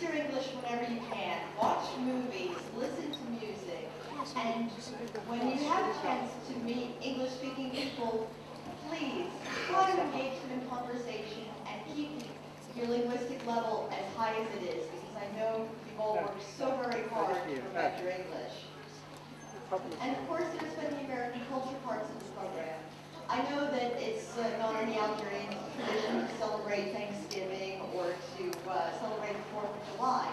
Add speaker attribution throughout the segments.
Speaker 1: your English whenever you can. Watch movies, listen to music, and when you have a chance to meet English-speaking people, please try to engage them in conversation and keep your linguistic level as high as it is, because I know you've all worked so very hard to perfect your English. And of course, there's been the American culture parts of the program. I know that it's not in the Algerian tradition to celebrate Thanksgiving or to celebrate the 4th of July,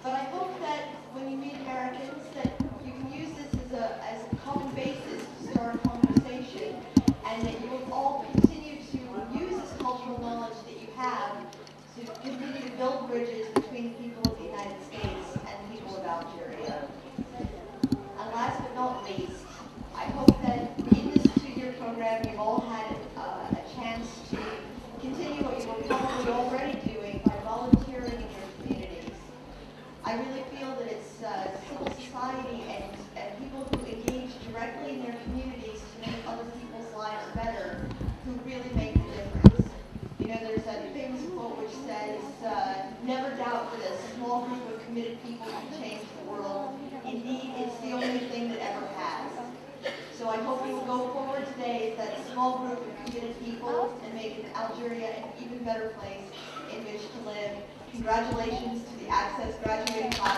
Speaker 1: but I hope that when you meet Americans that you can use this as a common basis to start a conversation, and that you will all continue to use this cultural knowledge that you have to continue to build bridges between the people of the United States and the people of Algeria. And last but not least, I hope that in this 2-year program you've all had a chance to continue what you were probably already doing by volunteering in your communities. I really feel that it's civil society and people who engage directly in their communities to make other people's lives better who really make the difference. You know, there's a famous quote which says, never doubt that a small group of committed people can change the world. Indeed, it's the only thing that ever has. So I hope you will go forward today as that small group of committed people and make Algeria an even better place in which to live. Congratulations to the Access graduating class.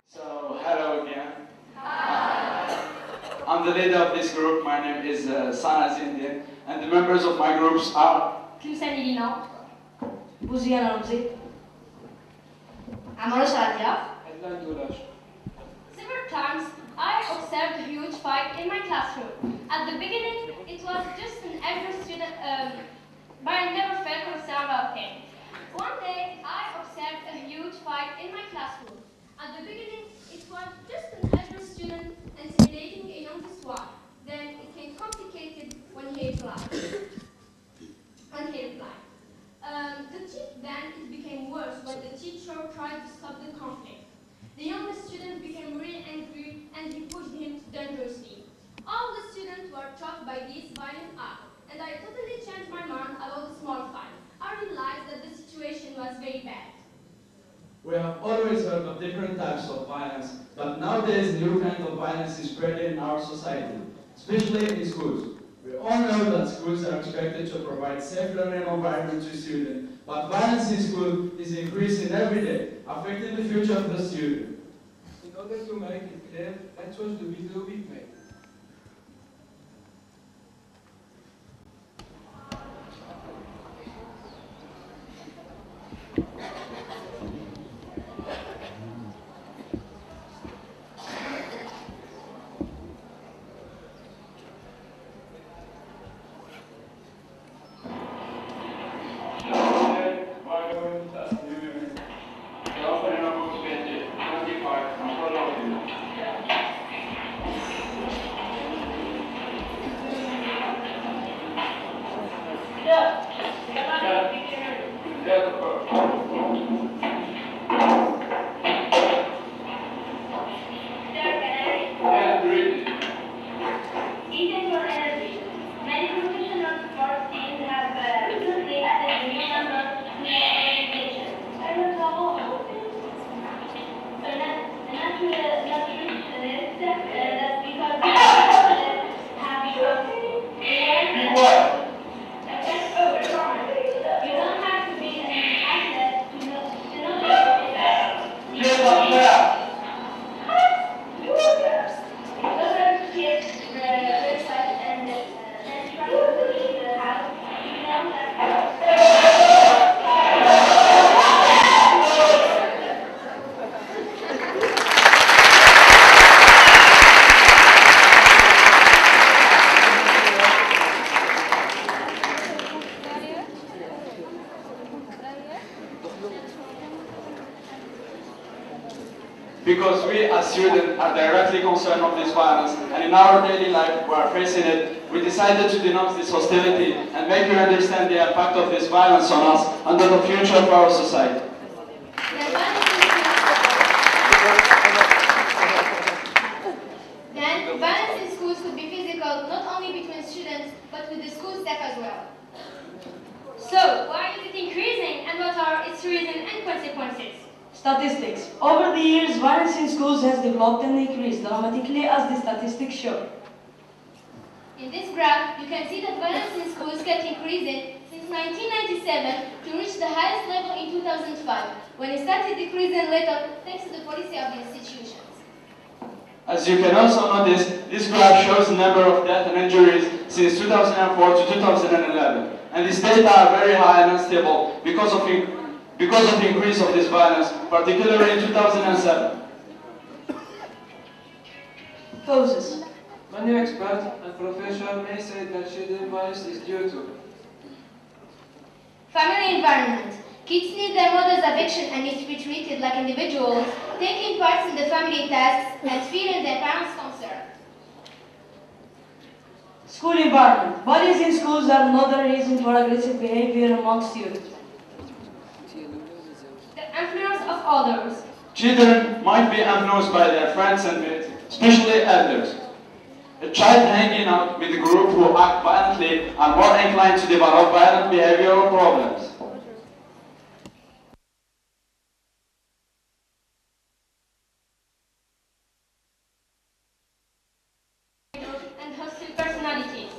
Speaker 2: So, hello again. Hi. I'm the leader of this group. My name is Sanazindian, and the members of my groups are
Speaker 3: Several times, I observed a huge fight in my classroom. At the beginning, it was just an average student, but I never felt concerned about him. One day, I observed a huge fight in my classroom. At the beginning, it was just an average student intimidating a youngest one. Then it became complicated when he replied. Then it became worse when the teacher tried to stop the conflict. The youngest student became really angry and he pushed him dangerously. All the students were shocked by this violent act, and I totally changed my mind about the small fight. I realized that the situation was very bad.
Speaker 2: We have always heard of different types of violence, but nowadays new kind of violence is spreading in our society, especially in schools. We all know that schools are expected to provide safe learning environment to students, but violence in school is increasing every day, affecting the future of the student.
Speaker 4: In order to make it clear, let's watch the video we made.
Speaker 2: Because we as students are directly concerned of this violence, and in our daily life we are facing it, we decided to denounce this hostility and make you understand the impact of this violence on us and on the future of our society.
Speaker 3: Then, violence in schools could be physical, not only between students, but with the school staff as well. So, why is it increasing and what are its reasons and consequences?
Speaker 5: Statistics. Over the years, violence in schools has developed and increased dramatically as the statistics show.
Speaker 3: In this graph, you can see that violence in schools kept increasing since 1997 to reach the highest level in 2005, when it started decreasing later thanks to the policy of the institutions.
Speaker 2: As you can also notice, this graph shows the number of deaths and injuries since 2004 to 2011. And these data are very high and unstable because of the increase of this violence, particularly in 2007.
Speaker 5: Causes.
Speaker 4: Many experts and professionals may say that children violence is due to
Speaker 3: Family environment. Kids need their mother's affection and need to be treated like individuals, taking part in the family tasks and feeling their parents' concern.
Speaker 5: School environment. Bullies in schools are another reason for aggressive behavior among students.
Speaker 3: The influence of others.
Speaker 2: Children might be influenced by their friends and mates, especially elders. A child hanging out with a group who act violently are more inclined to develop violent behavioral problems.
Speaker 3: And hostile personalities.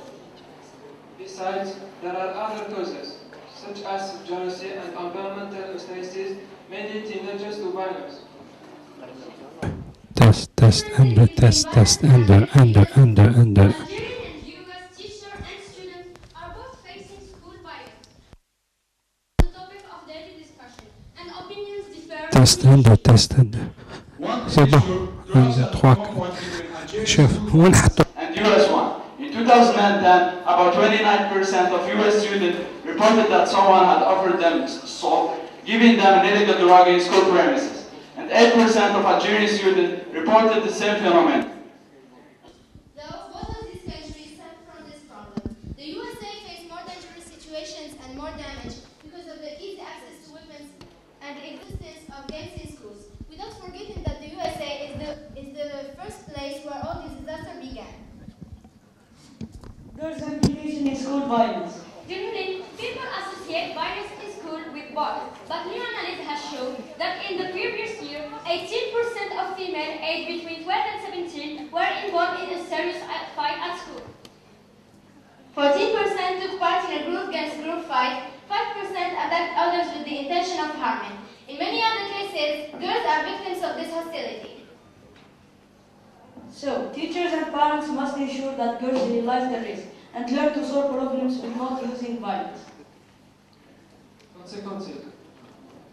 Speaker 4: Besides, there are other causes, such as jealousy and environmental stresses, may lead teenagers to violence.
Speaker 6: Test, under.
Speaker 3: Nigerian and US teachers and students are both facing school violence. The topic of daily discussion and opinions differ.
Speaker 6: Test. C'est bon. 1, 2, 3, 4. شوف هو نحطه.
Speaker 2: And US one. In 2010, about 29% of US students reported that someone had offered them salt, giving them an illegal drug in school premises. And 8% of Algerian students reported the same phenomenon.
Speaker 3: Though both of these countries suffer from this problem, the USA face more dangerous situations and more damage because of the easy access to weapons and the existence of gangs in schools. Without forgetting that the USA is the first place where all this disaster began.
Speaker 5: Girls' implication in school violence.
Speaker 3: Generally, people associate violence in school with boys, but new analysis has shown that in the previous year, 18% of females aged between 12 and 17 were involved in a serious fight at school. 14% took part in a group against group fight, 5% attacked others with the intention of harming. In many other cases, girls are victims of this hostility.
Speaker 5: So, teachers and parents must ensure that girls realize the risk and learn to solve problems without using violence.
Speaker 4: Consequences.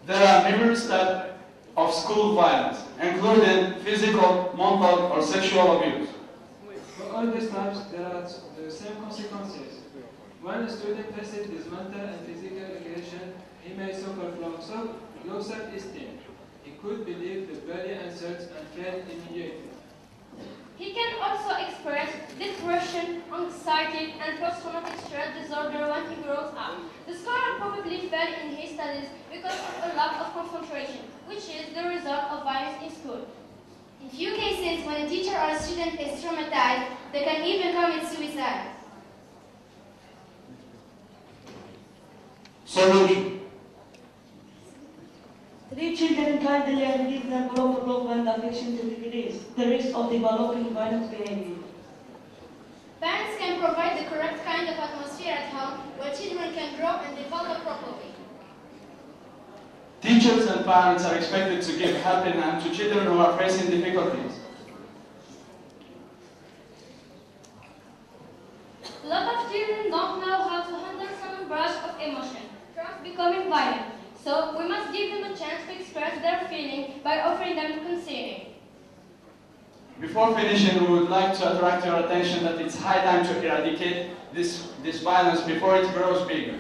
Speaker 2: There are numerous types of school violence, including physical, mental, or sexual abuse.
Speaker 4: For all these types, there are the same consequences. When a student faces this mental and physical aggression, he may suffer from low self-esteem. He could believe the very answers and fail immediately.
Speaker 3: He can also experience depression, anxiety, and post-traumatic stress disorder when he grows up. The scholar probably failed in his studies because of a lack of concentration, which is the result of violence in school. In few cases, when a teacher or a student is traumatized, they can even commit suicide.
Speaker 2: Solution.
Speaker 5: Treat children kindly and give them proper love and affection to decrease the risk of developing violent behavior.
Speaker 3: Parents can provide the correct kind of atmosphere at home where children can grow and develop properly.
Speaker 2: Teachers and parents are expected to give helping hand to children who are facing difficulties.
Speaker 3: A lot of children don't know how to handle some brush of emotion, from becoming violent. So we must give them a chance to express their feelings by offering them counseling.
Speaker 2: Before finishing, we would like to attract your attention that it's high time to eradicate this violence before it grows bigger.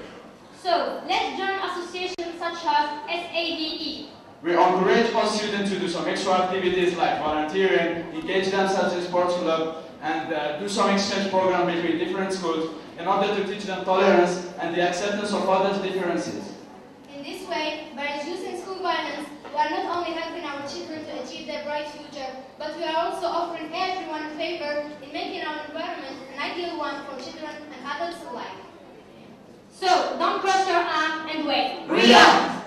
Speaker 3: So let's join associations such as SAVE.
Speaker 2: We encourage all students to do some extra activities like volunteering, engage themselves in sports club, and do some exchange program between different schools in order to teach them tolerance and the acceptance of others' differences.
Speaker 3: In this way, by reducing school violence, we are not only helping our children to achieve their bright future, but we are also offering everyone a favor in making our environment an ideal one for children and adults alike. So don't cross your arms and wait.
Speaker 7: React!